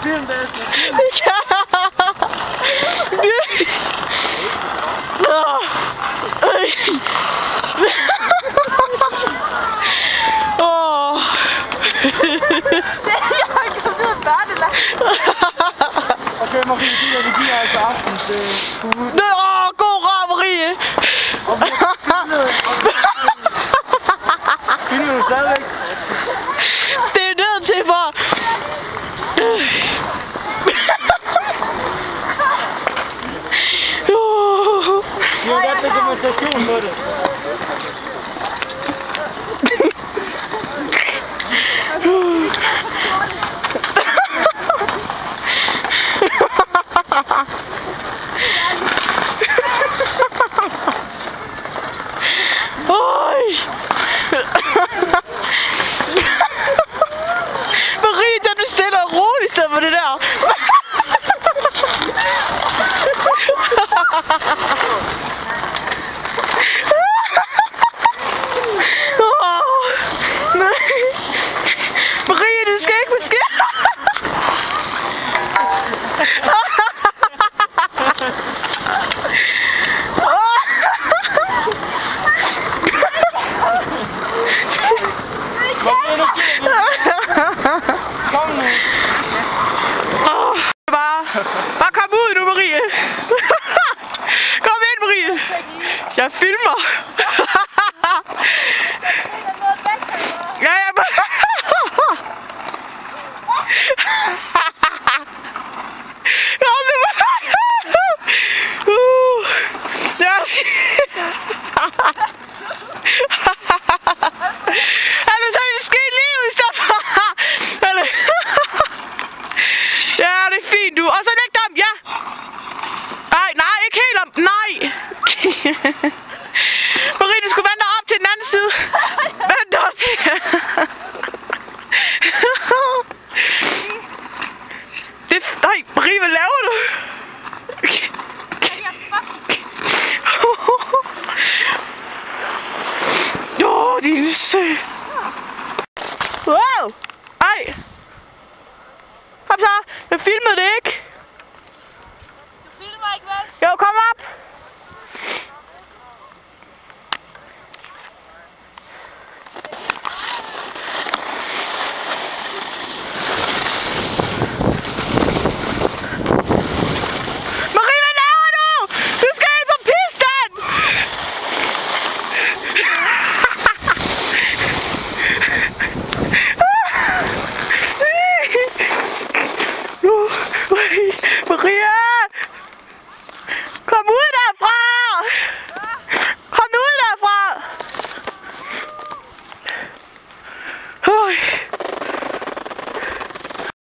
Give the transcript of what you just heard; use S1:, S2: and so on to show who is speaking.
S1: Film det. Okay, Marie, det giver altså aftens skud.
S2: God rar, Marie!
S1: Filmer du stadigvæk?
S2: Det er nødt til for...
S1: Vi har godt til demonstration på det.
S2: Marie, den er stille og rolig i stedet for det der. Marie, det skal ikke ske.
S1: Kom nu.
S2: Bare kom ud nu, Marie. Kom ind, Marie. Jeg filmer. Ja, ja. Kom nu. Ja, det er fint, du. Og så læg dem, ja. Nej, ikke helt om. Nej. Marie, du skulle vende op til den anden side. Vent også. Nej, Marie, hvad laver du? Din sø. Wow. Ej. Hop så. Jeg filmede det ikke.